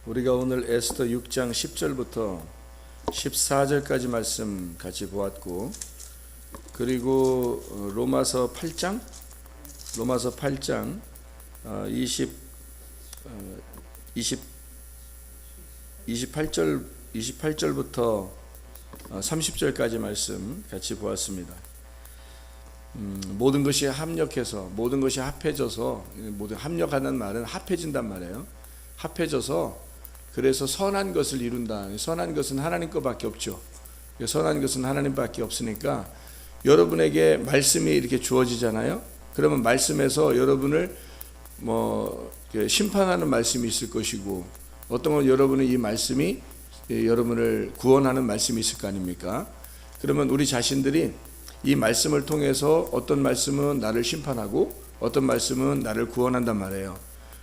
우리가 오늘 에스더 6장 10절부터 14절까지 말씀 같이 보았고, 그리고 로마서 8장 28절부터 30절까지 말씀 같이 보았습니다. 모든 것이 합력해서, 모든 것이 합해져서, 모든 합력하는 말은 합해진단 말이에요. 합해져서 그래서 선한 것을 이룬다. 선한 것은 하나님 것밖에 없죠. 선한 것은 하나님밖에 없으니까 여러분에게 말씀이 이렇게 주어지잖아요. 그러면 말씀에서 여러분을 심판하는 말씀이 있을 것이고, 어떤 건 여러분은 이 말씀이 여러분을 구원하는 말씀이 있을 거 아닙니까? 그러면 우리 자신들이 이 말씀을 통해서 어떤 말씀은 나를 심판하고 어떤 말씀은 나를 구원한단 말이에요.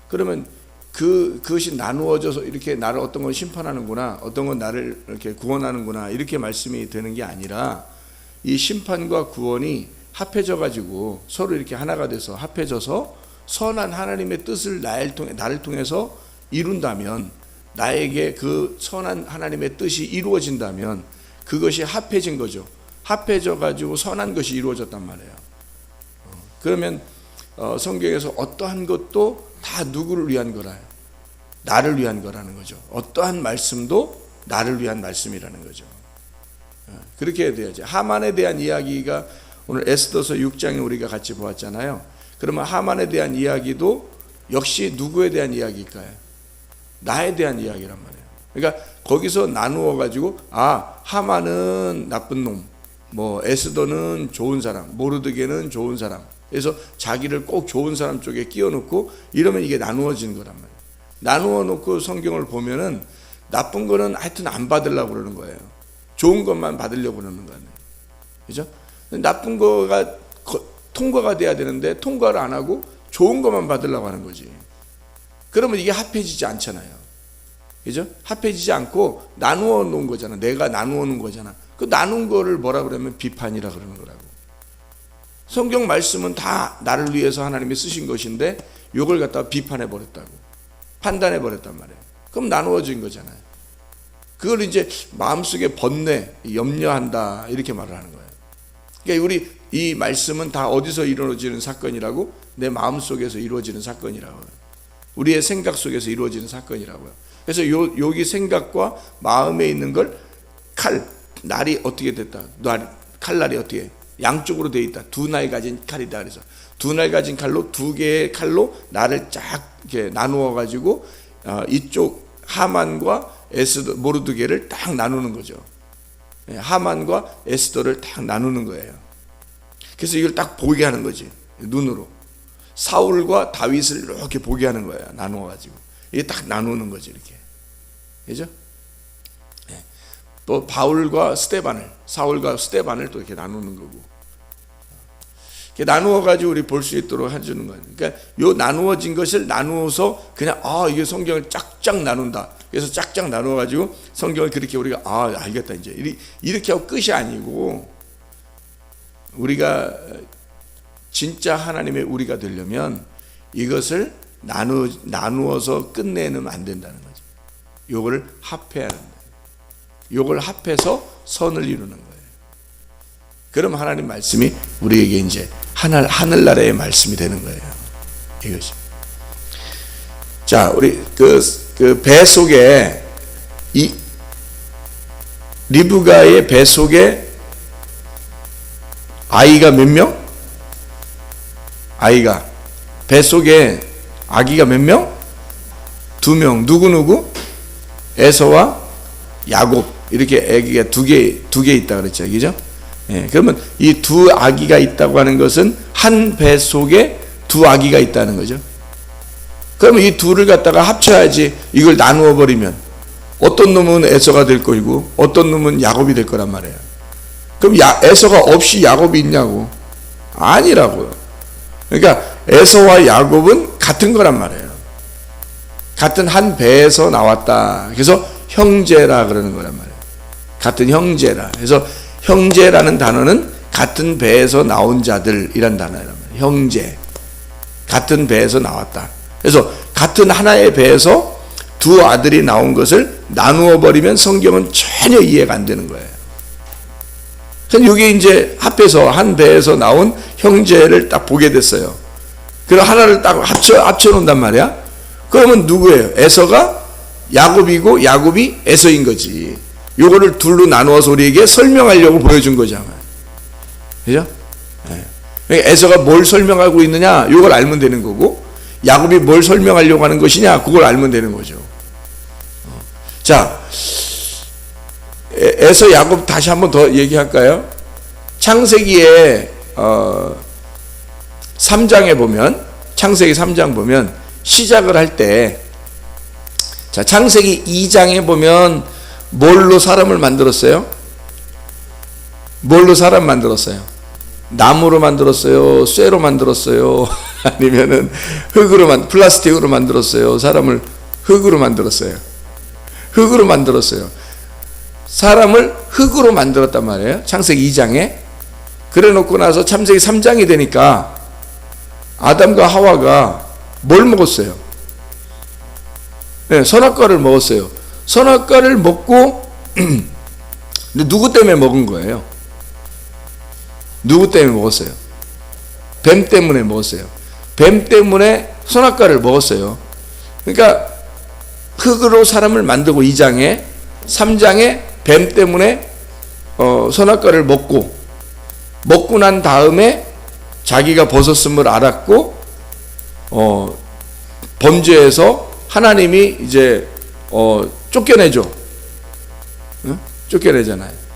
그러면 그것이 나누어져서 이렇게 나를 어떤 건 심판하는구나, 어떤 건 나를 이렇게 구원하는구나, 이렇게 말씀이 되는 게 아니라, 이 심판과 구원이 합해져 가지고 서로 이렇게 하나가 돼서 합해져서 선한 하나님의 뜻을 나를 통해서 이룬다면, 나에게 그 선한 하나님의 뜻이 이루어진다면 그것이 합해진 거죠. 합해져 가지고 선한 것이 이루어졌단 말이에요. 그러면 성경에서 어떠한 것도 다 누구를 위한 거라요? 나를 위한 거라는 거죠. 어떠한 말씀도 나를 위한 말씀이라는 거죠. 그렇게 해야 돼야지. 하만에 대한 이야기가 오늘 에스더서 6장에 우리가 같이 보았잖아요. 그러면 하만에 대한 이야기도 역시 누구에 대한 이야기일까요? 나에 대한 이야기란 말이에요. 그러니까 거기서 나누어 가지고, 하만은 나쁜 놈, 에스더는 좋은 사람, 모르드게는 좋은 사람, 그래서 자기를 꼭 좋은 사람 쪽에 끼워 넣고 이러면 이게 나누어지는 거란 말이에요. 나누어 놓고 성경을 보면은 나쁜 거는 하여튼 안 받으려고 그러는 거예요. 좋은 것만 받으려고 그러는 거예요. 그죠? 나쁜 거가 통과가 돼야 되는데 통과를 안 하고 좋은 것만 받으려고 하는 거지. 그러면 이게 합해지지 않잖아요. 그죠? 합해지지 않고 나누어 놓은 거잖아. 내가 나누어 놓은 거잖아. 그 나눈 거를 뭐라 그러면 비판이라 그러는 거라고. 성경 말씀은 다 나를 위해서 하나님이 쓰신 것인데 이걸 갖다가 비판해 버렸다고, 판단해 버렸단 말이에요. 그럼 나누어진 거잖아요. 그걸 이제 마음속에 번뇌, 염려한다, 이렇게 말을 하는 거예요. 그러니까 우리 이 말씀은 다 어디서 이루어지는 사건이라고? 내 마음속에서 이루어지는 사건이라고요. 우리의 생각 속에서 이루어지는 사건이라고요. 그래서 여기 생각과 마음에 있는 걸 날이 어떻게 됐다. 칼날이 어떻게 양쪽으로 되어 있다. 두 날 가진 칼이다. 그래서 두 날 가진 칼로, 두 개의 칼로 나를 쫙 이렇게 나누어 가지고 이쪽 하만과 에스더, 모르드게를 딱 나누는 거죠. 하만과 에스더를 딱 나누는 거예요. 그래서 이걸 딱 보게 하는 거지, 눈으로. 사울과 다윗을 이렇게 보게 하는 거예요. 나누어 가지고 이게 딱 나누는 거지, 이렇게. 그죠? 또 바울과 스데반을, 사울과 스데반을 또 이렇게 나누는 거고, 이렇게 나누어 가지고 우리 볼 수 있도록 해주는 거예요. 그러니까 요 나누어진 것을 나누어서 그냥 이게 성경을 짝짝 나눈다. 그래서 짝짝 나누어 가지고 성경을 그렇게 우리가 알겠다 이제 이렇게 하고 끝이 아니고, 우리가 진짜 하나님의 우리가 되려면 이것을 나누어서 끝내면 안 된다는 거죠. 요거를 합해야 한다. 요걸 합해서 선을 이루는 거예요. 그럼 하나님 말씀이 우리에게 이제 하늘나라의 말씀이 되는 거예요. 이것이. 자, 우리 그 배 속에, 이 리브가의 배 속에 아이가 몇 명? 배 속에 아기가 몇 명? 2명. 누구? 에서와 야곱. 이렇게 아기가 두 개 있다 그랬죠. 그죠? 그러면 이 두 아기가 있다고 하는 것은 한 배 속에 두 아기가 있다는 거죠. 그러면 이 둘을 갖다가 합쳐야지. 이걸 나누어 버리면 어떤 놈은 에서가 될 거고 어떤 놈은 야곱이 될 거란 말이에요. 그럼 에서가 없이 야곱이 있냐고? 아니라고요. 그러니까 에서와 야곱은 같은 거란 말이에요. 같은 한 배에서 나왔다. 그래서 형제라 그러는 거란 말이에요. 같은 형제라. 그래서 형제라는 단어는 같은 배에서 나온 자들이란 단어란 말이에요. 형제. 같은 배에서 나왔다. 그래서 같은 하나의 배에서 두 아들이 나온 것을 나누어 버리면 성경은 전혀 이해가 안 되는 거예요. 이게 이제 합해서 한 배에서 나온 형제를 딱 보게 됐어요. 그럼 하나를 딱 합쳐 놓는단 말이야. 그러면 누구예요? 에서가 야곱이고 야곱이 에서인 거지. 요거를 둘로 나누어서 우리에게 설명하려고 보여준 거잖아요. 그죠? 에서가 뭘 설명하고 있느냐, 요걸 알면 되는 거고, 야곱이 뭘 설명하려고 하는 것이냐, 그걸 알면 되는 거죠. 자, 에서 야곱 다시 한번 더 얘기할까요? 창세기에 3장에 보면, 창세기 3장 보면 시작을 할 때, 자, 창세기 2장에 보면 뭘로 사람을 만들었어요? 뭘로 사람 만들었어요? 나무로 만들었어요? 쇠로 만들었어요? 아니면은 플라스틱으로 만들었어요? 사람을 흙으로 만들었어요? 흙으로 만들었어요. 사람을 흙으로 만들었단 말이에요. 창세기 2장에. 그래 놓고 나서 창세기 3장이 되니까 아담과 하와가 뭘 먹었어요? 네, 선악과를 먹었어요. 선악과를 먹고 근데 누구 때문에 먹은 거예요? 누구 때문에 먹었어요? 뱀 때문에 먹었어요. 뱀 때문에 선악과를 먹었어요. 그러니까 흙으로 사람을 만들고 2장에, 3장에 뱀 때문에 선악과를 먹고 난 다음에 자기가 벗었음을 알았고 범죄해서 하나님이 이제 쫓겨내죠. 응? 쫓겨내잖아요.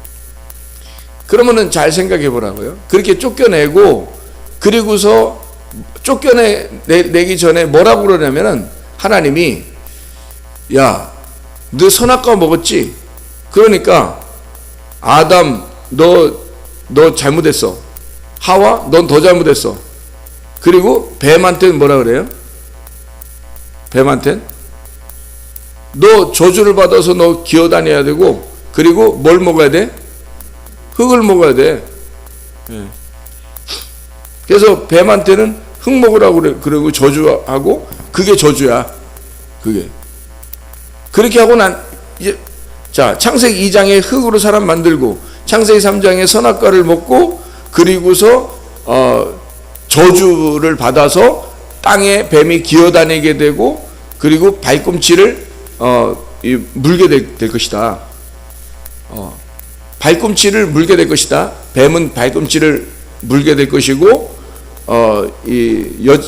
그러면은 잘 생각해 보라고요. 그렇게 쫓겨내고, 그리고서 쫓겨내기 전에 뭐라고 그러냐면은 하나님이, 야, 너 선악과 먹었지? 그러니까 아담 너 잘못했어. 하와 넌 더 잘못했어. 그리고 뱀한테는 뭐라 그래요? 뱀한테는 너 저주를 받아서 너 기어다녀야 되고, 그리고 뭘 먹어야 돼? 흙을 먹어야 돼. 그래서 뱀한테는 흙 먹으라고 그러고 저주하고, 그게 저주야. 그게. 그렇게 하고 난 이제, 자, 창세기 2장에 흙으로 사람 만들고, 창세기 3장에 선악과를 먹고, 그리고서 저주를 받아서 땅에 뱀이 기어다니게 되고, 그리고 발꿈치를 물게 될 것이다. 발꿈치를 물게 될 것이다. 뱀은 발꿈치를 물게 될 것이고,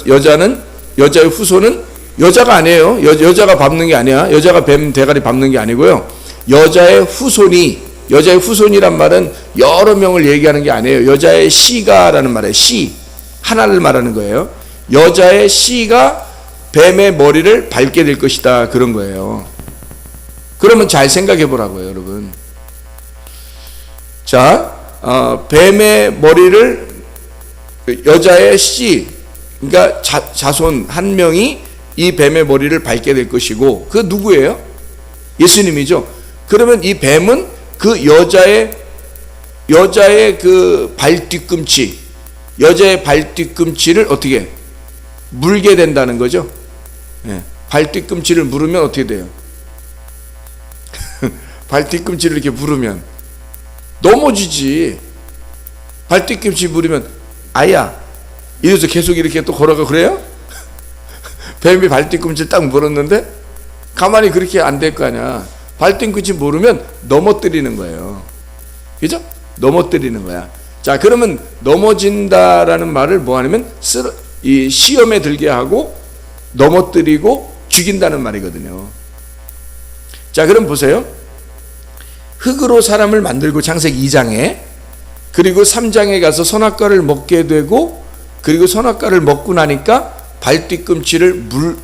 여자의 후손은 여자가 아니에요. 여자가 밟는 게 아니야. 여자가 뱀 대가리 밟는 게 아니고요. 여자의 후손이란 말은 여러 명을 얘기하는 게 아니에요. 여자의 씨가라는 말이에요. 씨. 하나를 말하는 거예요. 여자의 씨가 뱀의 머리를 밟게 될 것이다. 그런 거예요. 그러면 잘 생각해 보라고요, 여러분. 자, 뱀의 머리를 여자의 씨, 그러니까 자손 한 명이 이 뱀의 머리를 밟게 될 것이고, 그 누구예요? 예수님이죠. 그러면 이 뱀은 그 여자의 그 발뒤꿈치, 여자의 발뒤꿈치를 어떻게 물게 된다는 거죠. 발뒤꿈치를 물으면 어떻게 돼요? 발뒤꿈치를 이렇게 물으면 넘어지지. 발뒤꿈치 물으면 아야 이래서 계속 이렇게 또 걸어가. 그래요? 뱀이 발뒤꿈치를 딱 물었는데 가만히 그렇게 안 될 거 아니야. 발뒤꿈치 물으면 넘어뜨리는 거예요. 그죠? 넘어뜨리는 거야. 자, 그러면 넘어진다라는 말을 뭐 하냐면 이 시험에 들게 하고 넘어뜨리고 죽인다는 말이거든요. 자, 그럼 보세요. 흙으로 사람을 만들고 창세기 2장에, 그리고 3장에 가서 선악과를 먹게 되고, 그리고 선악과를 먹고 나니까 발뒤꿈치를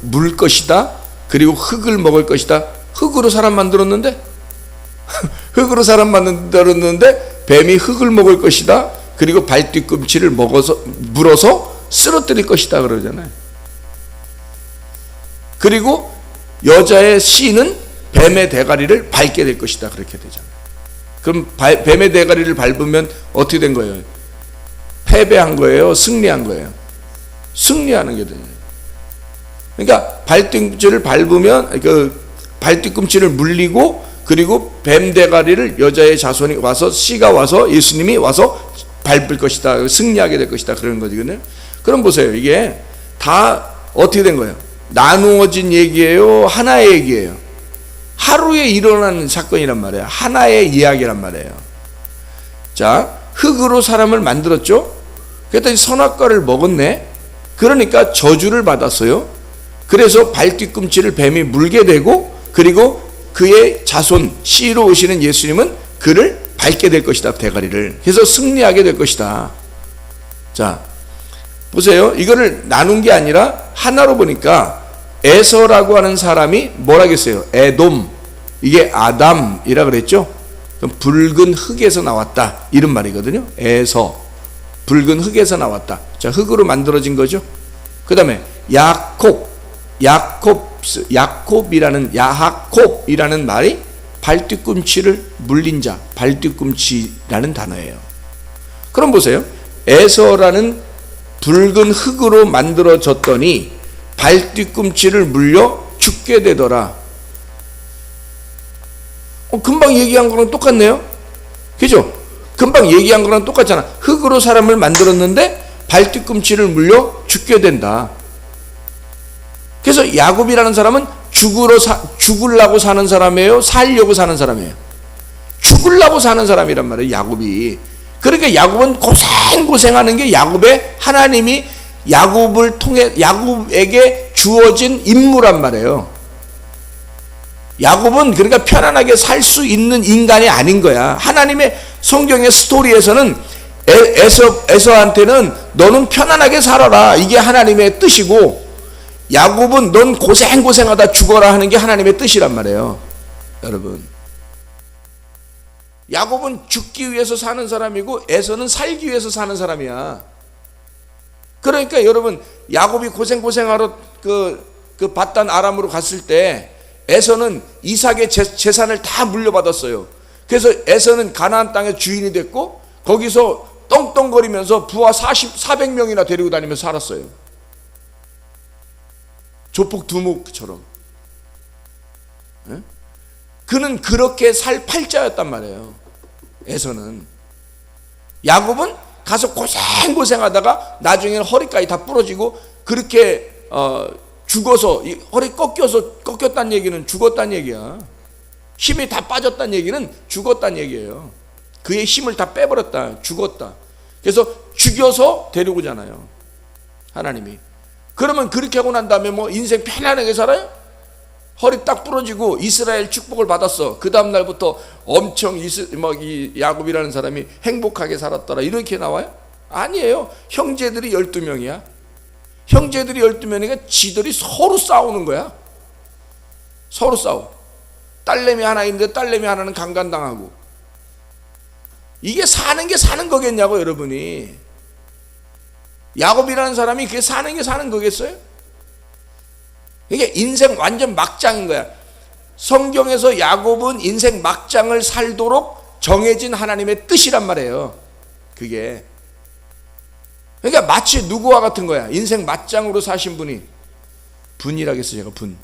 물 것이다. 그리고 흙을 먹을 것이다. 흙으로 사람 만들었는데 흙으로 사람 만들었는데 뱀이 흙을 먹을 것이다. 그리고 발뒤꿈치를 물어서 쓰러뜨릴 것이다 그러잖아요. 그리고 여자의 씨는 뱀의 대가리를 밟게 될 것이다 그렇게 되잖아요. 그럼 뱀의 대가리를 밟으면 어떻게 된 거예요? 패배한 거예요? 승리한 거예요? 승리하는 게 되죠. 그러니까 발뒤꿈치를 밟으면 그 발뒤꿈치를 물리고 그리고 뱀 대가리를 여자의 자손이 와서 씨가 와서 예수님이 와서 밟을 것이다. 승리하게 될 것이다. 그런 거거든요. 그럼 보세요. 이게 다 어떻게 된 거예요? 나누어진 얘기예요? 하나의 얘기예요? 하루에 일어나는 사건이란 말이에요. 하나의 이야기란 말이에요. 자, 흙으로 사람을 만들었죠? 그랬더니 선악과를 먹었네? 그러니까 저주를 받았어요. 그래서 발뒤꿈치를 뱀이 물게 되고 그리고 그의 자손 씨로 오시는 예수님은 그를 밟게 될 것이다. 대가리를. 그래서 승리하게 될 것이다. 자, 보세요. 이거를 나눈 게 아니라 하나로 보니까 에서라고 하는 사람이 뭐라겠어요? 에돔. 이게 아담이라 그랬죠? 그럼 붉은 흙에서 나왔다. 이런 말이거든요. 에서. 붉은 흙에서 나왔다. 자, 흙으로 만들어진 거죠. 그 다음에 야합kop이라는 말이 발뒤꿈치를 물린 자, 발뒤꿈치라는 단어예요. 그럼 보세요. 에서라는 붉은 흙으로 만들어졌더니 발뒤꿈치를 물려 죽게 되더라. 금방 얘기한 거랑 똑같네요. 그죠? 금방 얘기한 거랑 똑같잖아. 흙으로 사람을 만들었는데 발뒤꿈치를 물려 죽게 된다. 그래서 야곱이라는 사람은 죽으려고 사는 사람이에요? 살려고 사는 사람이에요? 죽으려고 사는 사람이란 말이에요. 야곱이. 그러니까 야곱은 고생하는 게 야곱의 하나님이 야곱을 통해 야곱에게 주어진 임무란 말이에요. 야곱은 그러니까 편안하게 살 수 있는 인간이 아닌 거야. 하나님의 성경의 스토리에서는 에서한테는 너는 편안하게 살아라. 이게 하나님의 뜻이고 야곱은 넌 고생하다 죽어라 하는 게 하나님의 뜻이란 말이에요. 여러분, 야곱은 죽기 위해서 사는 사람이고 에서는 살기 위해서 사는 사람이야. 그러니까 여러분, 야곱이 고생하러 그 바단 아람으로 갔을 때 에서는 이삭의 재산을 다 물려받았어요. 그래서 에서는 가나안 땅의 주인이 됐고 거기서 떵떵거리면서 부하 400명이나 데리고 다니면서 살았어요. 조폭 두목처럼. 그는 그렇게 살 팔자였단 말이에요. 에서는. 야곱은 가서 고생하다가 나중에는 허리까지 다 부러지고 그렇게 죽어서 허리 꺾였다는 얘기는 죽었다는 얘기야. 힘이 다 빠졌다는 얘기는 죽었다는 얘기예요. 그의 힘을 다 빼버렸다. 죽었다. 그래서 죽여서 데려오잖아요. 하나님이. 그러면 그렇게 하고 난 다음에 뭐 인생 편안하게 살아요? 허리 딱 부러지고 이스라엘 축복을 받았어. 그 다음 날부터 엄청 이 야곱이라는 사람이 행복하게 살았더라. 이렇게 나와요? 아니에요. 형제들이 12명이야. 형제들이 12명이니까 지들이 서로 싸우는 거야. 서로 싸워. 딸내미 하나 있는데 딸내미 하나는 강간당하고. 이게 사는 게 사는 거겠냐고, 여러분이. 야곱이라는 사람이 그게 사는 게 사는 거겠어요? 이게 인생 완전 막장인 거야. 성경에서 야곱은 인생 막장을 살도록 정해진 하나님의 뜻이란 말이에요. 그게. 그러니까 마치 누구와 같은 거야. 인생 막장으로 사신 분이. 분이라겠어요, 제가 분.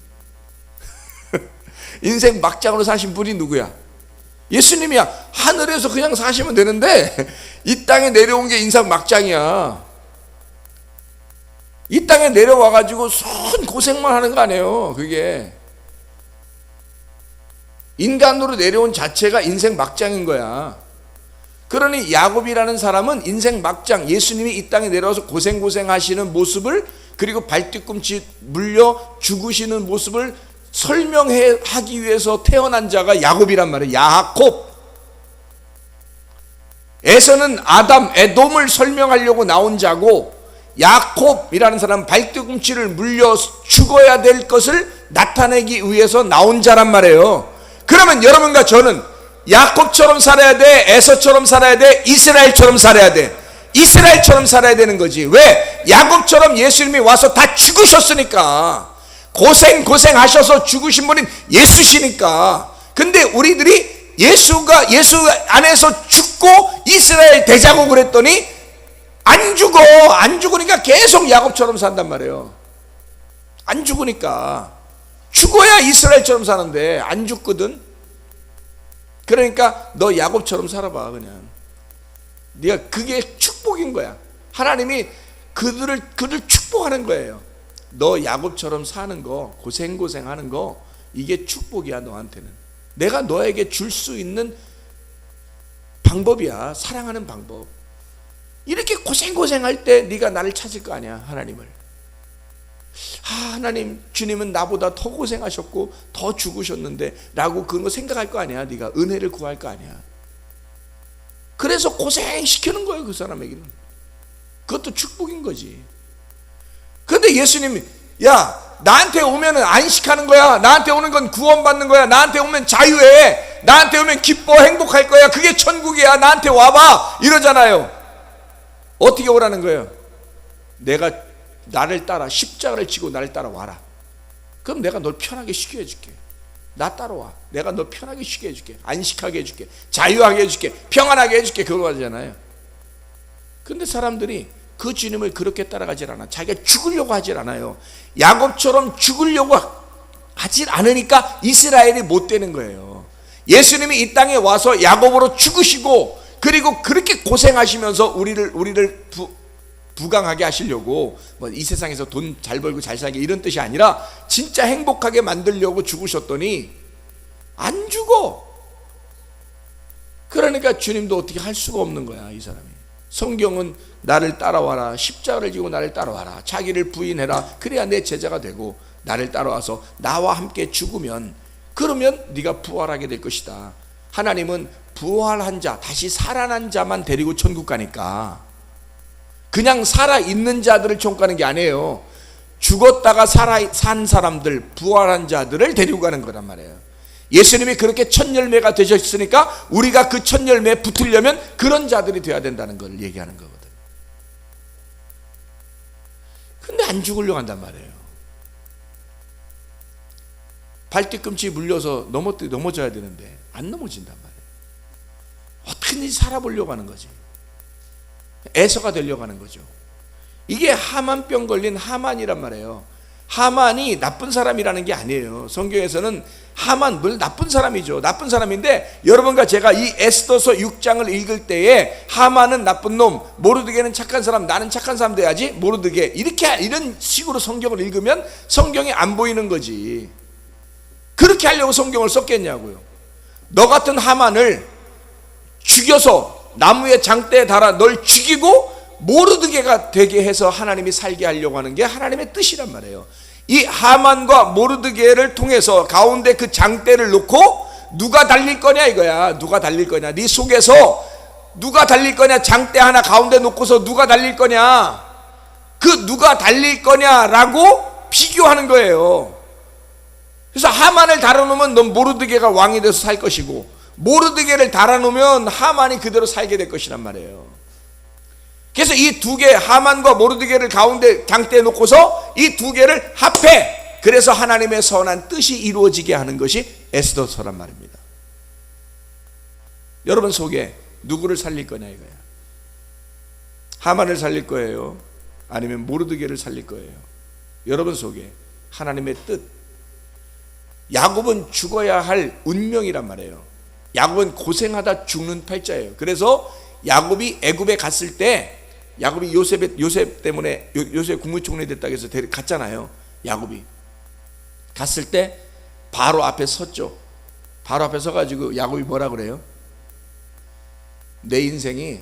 인생 막장으로 사신 분이 누구야? 예수님이야. 하늘에서 그냥 사시면 되는데 이 땅에 내려온 게 인생 막장이야. 이 땅에 내려와가지고 손 고생만 하는 거 아니에요. 그게 인간으로 내려온 자체가 인생 막장인 거야. 그러니 야곱이라는 사람은 인생 막장, 예수님이 이 땅에 내려와서 고생하시는 모습을, 그리고 발뒤꿈치 물려 죽으시는 모습을 설명하기 위해서 태어난 자가 야곱이란 말이에요. 야합. 에서는 아담, 에돔을 설명하려고 나온 자고, 야곱이라는 사람은 발뒤꿈치를 물려 죽어야 될 것을 나타내기 위해서 나온 자란 말이에요. 그러면 여러분과 저는 야곱처럼 살아야 돼? 에서처럼 살아야 돼? 이스라엘처럼 살아야 돼? 이스라엘처럼 살아야 되는 거지. 왜? 야곱처럼 예수님이 와서 다 죽으셨으니까. 고생하셔서 죽으신 분은 예수시니까. 근데 우리들이 예수 안에서 죽고 이스라엘 되자고 그랬더니 안 죽으니까 계속 야곱처럼 산단 말이에요. 안 죽으니까. 죽어야 이스라엘처럼 사는데 안 죽거든. 그러니까 너 야곱처럼 살아봐. 그냥 네가, 그게 축복인 거야. 하나님이 그를 축복하는 거예요. 너 야곱처럼 사는 거, 고생하는 거, 이게 축복이야. 너한테는 내가 너에게 줄 수 있는 방법이야. 사랑하는 방법. 이렇게 고생할 때 네가 나를 찾을 거 아니야. 하나님을. 하나님, 주님은 나보다 더 고생하셨고 더 죽으셨는데 라고 그런 거 생각할 거 아니야. 네가 은혜를 구할 거 아니야. 그래서 고생시키는 거예요. 그 사람에게는. 그것도 축복인 거지. 그런데 예수님이, 야, 나한테 오면 안식하는 거야. 나한테 오는 건 구원받는 거야. 나한테 오면 자유해. 나한테 오면 기뻐, 행복할 거야. 그게 천국이야. 나한테 와봐. 이러잖아요. 어떻게 오라는 거예요? 내가 나를 따라, 십자가를 지고 나를 따라와라. 그럼 내가 널 편하게 쉬게 해줄게. 나 따라와. 내가 너 편하게 쉬게 해줄게. 안식하게 해줄게. 자유하게 해줄게. 평안하게 해줄게. 그거 하잖아요. 근데 사람들이 그 주님을 그렇게 따라가질 않아. 자기가 죽으려고 하질 않아요. 야곱처럼 죽으려고 하질 않으니까 이스라엘이 못 되는 거예요. 예수님이 이 땅에 와서 야곱으로 죽으시고, 그리고 그렇게 고생하시면서 우리를 부강하게 하시려고, 뭐 이 세상에서 돈 잘 벌고 잘 살게 이런 뜻이 아니라 진짜 행복하게 만들려고 죽으셨더니 안 죽어. 그러니까 주님도 어떻게 할 수가 없는 거야. 이 사람이. 성경은 나를 따라와라, 십자가를 지고 나를 따라와라, 자기를 부인해라, 그래야 내 제자가 되고 나를 따라와서 나와 함께 죽으면, 그러면 네가 부활하게 될 것이다. 하나님은 부활한 자, 다시 살아난 자만 데리고 천국 가니까 그냥 살아있는 자들을 천국 가는 게 아니에요. 죽었다가 산 사람들, 부활한 자들을 데리고 가는 거란 말이에요. 예수님이 그렇게 첫 열매가 되셨으니까 우리가 그 첫 열매에 붙으려면 그런 자들이 되어야 된다는 걸 얘기하는 거거든. 근데 안 죽으려고 한단 말이에요. 발뒤꿈치 물려서 넘어져야 되는데 안 넘어진단 말이에요. 어떻게든지 살아보려고 하는 거지. 애서가 되려고 하는 거죠. 이게 하만병 걸린 하만이란 말이에요. 하만이 나쁜 사람이라는 게 아니에요. 성경에서는 하만, 늘 나쁜 사람이죠. 나쁜 사람인데, 여러분과 제가 이 에스더서 6장을 읽을 때에 하만은 나쁜 놈, 모르드게는 착한 사람, 나는 착한 사람 돼야지, 모르드게, 이런 식으로 성경을 읽으면 성경이 안 보이는 거지. 그렇게 하려고 성경을 썼겠냐고요. 너 같은 하만을 죽여서 나무에 장대에 달아 널 죽이고 모르드게가 되게 해서 하나님이 살게 하려고 하는 게 하나님의 뜻이란 말이에요. 이 하만과 모르드게를 통해서 가운데 그 장대를 놓고 누가 달릴 거냐 이거야. 누가 달릴 거냐. 네 속에서 누가 달릴 거냐. 장대 하나 가운데 놓고서 누가 달릴 거냐. 그 누가 달릴 거냐라고 비교하는 거예요. 그래서 하만을 달아놓으면 넌 모르드게가 왕이 돼서 살 것이고, 모르드게를 달아놓으면 하만이 그대로 살게 될 것이란 말이에요. 그래서 이 두 개, 하만과 모르드게를 가운데 장대에 놓고서 이 두 개를 합해, 그래서 하나님의 선한 뜻이 이루어지게 하는 것이 에스더서란 말입니다. 여러분 속에 누구를 살릴 거냐 이거야. 하만을 살릴 거예요? 아니면 모르드게를 살릴 거예요? 여러분 속에 하나님의 뜻. 야곱은 죽어야 할 운명이란 말이에요. 야곱은 고생하다 죽는 팔자예요. 그래서 야곱이 애굽에 갔을 때, 야곱이 요셉 때문에 요셉 국무총리 됐다고 해서 갔잖아요. 야곱이 갔을 때 바로 앞에 섰죠. 바로 앞에 서가지고 야곱이 뭐라 그래요? 내 인생이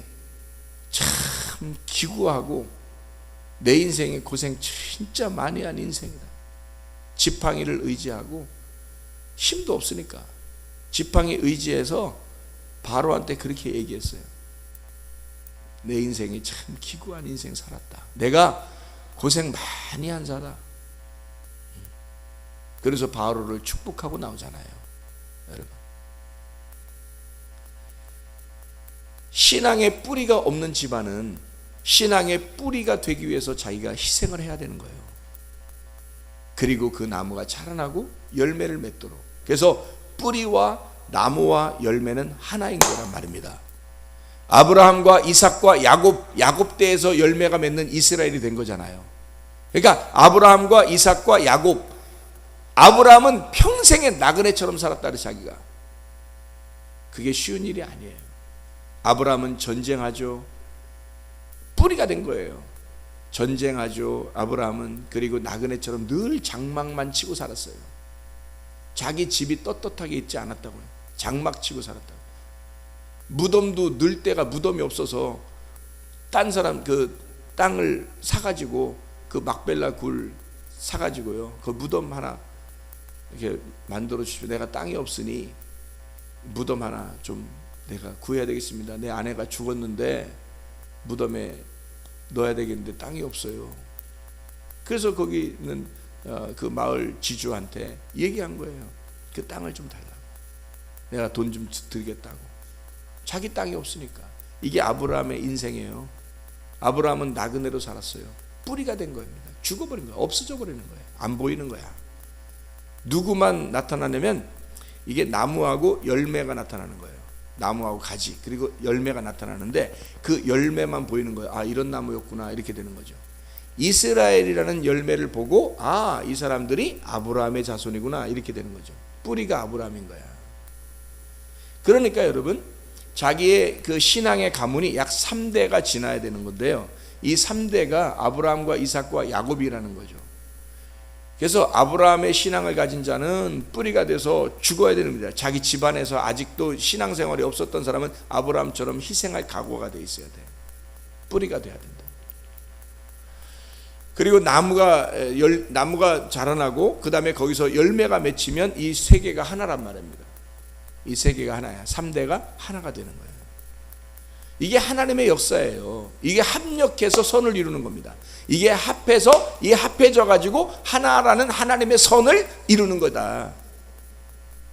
참 기구하고 내 인생에 고생 진짜 많이 한 인생이다. 지팡이를 의지하고 힘도 없으니까 지팡이 의지해서 바로한테 그렇게 얘기했어요. 내 인생이 참 기구한 인생 살았다. 내가 고생 많이 한 자다. 그래서 바로를 축복하고 나오잖아요. 여러분, 신앙의 뿌리가 없는 집안은 신앙의 뿌리가 되기 위해서 자기가 희생을 해야 되는 거예요. 그리고 그 나무가 자라나고 열매를 맺도록. 그래서 뿌리와 나무와 열매는 하나인 거란 말입니다. 아브라함과 이삭과 야곱 때에서 열매가 맺는 이스라엘이 된 거잖아요. 그러니까 아브라함과 이삭과 야곱, 아브라함은 평생에 나그네처럼 살았다 그래 자기가. 그게 쉬운 일이 아니에요. 아브라함은 전쟁하죠. 뿌리가 된 거예요. 전쟁하죠. 아브라함은. 그리고 나그네처럼 늘 장막만 치고 살았어요. 자기 집이 떳떳하게 있지 않았다고요. 장막 치고 살았다고. 무덤도 늘 때가 무덤이 없어서 딴 사람 그 땅을 사가지고 그 막벨라 굴 사가지고요. 그 무덤 하나 이렇게 만들어 주십시오. 내가 땅이 없으니 무덤 하나 좀 내가 구해야 되겠습니다. 내 아내가 죽었는데 무덤에 넣어야 되겠는데 땅이 없어요. 그래서 거기 있는 그 마을 지주한테 얘기한 거예요. 그 땅을 좀 달라고. 내가 돈 좀 드리겠다고. 자기 땅이 없으니까. 이게 아브라함의 인생이에요. 아브라함은 나그네로 살았어요. 뿌리가 된 겁니다. 죽어버린 거야. 없어져 버리는 거예요. 안 보이는 거야. 누구만 나타나냐면 이게 나무하고 열매가 나타나는 거예요. 나무하고 가지 그리고 열매가 나타나는데 그 열매만 보이는 거예요. 아, 이런 나무였구나 이렇게 되는 거죠. 이스라엘이라는 열매를 보고 아, 이 사람들이 아브라함의 자손이구나 이렇게 되는 거죠. 뿌리가 아브라함인 거야. 그러니까 여러분, 자기의 그 신앙의 가문이 약 3대가 지나야 되는 건데요, 이 3대가 아브라함과 이삭과 야곱이라는 거죠. 그래서 아브라함의 신앙을 가진 자는 뿌리가 돼서 죽어야 됩니다. 자기 집안에서 아직도 신앙생활이 없었던 사람은 아브라함처럼 희생할 각오가 돼 있어야 돼. 뿌리가 돼야 된다. 그리고 나무가 자라나고 그 다음에 거기서 열매가 맺히면 이 세계가 하나란 말입니다. 이 세계가 하나야. 3대가 하나가 되는 거예요. 이게 하나님의 역사예요. 이게 합력해서 선을 이루는 겁니다. 이게 합해서 이 합해져 가지고 하나라는 하나님의 선을 이루는 거다.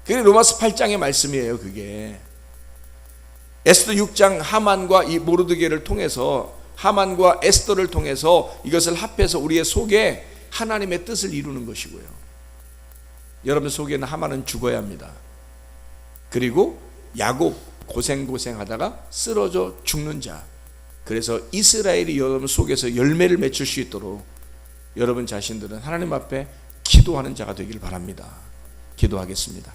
그게 로마서 8장의 말씀이에요. 그게 에스더 6장 하만과 이 모르드게를 통해서, 하만과 에스더를 통해서 이것을 합해서 우리의 속에 하나님의 뜻을 이루는 것이고요. 여러분 속에는 하만은 죽어야 합니다. 그리고 야곱 고생하다가 쓰러져 죽는 자. 그래서 이스라엘이 여러분 속에서 열매를 맺을 수 있도록 여러분 자신들은 하나님 앞에 기도하는 자가 되길 바랍니다. 기도하겠습니다.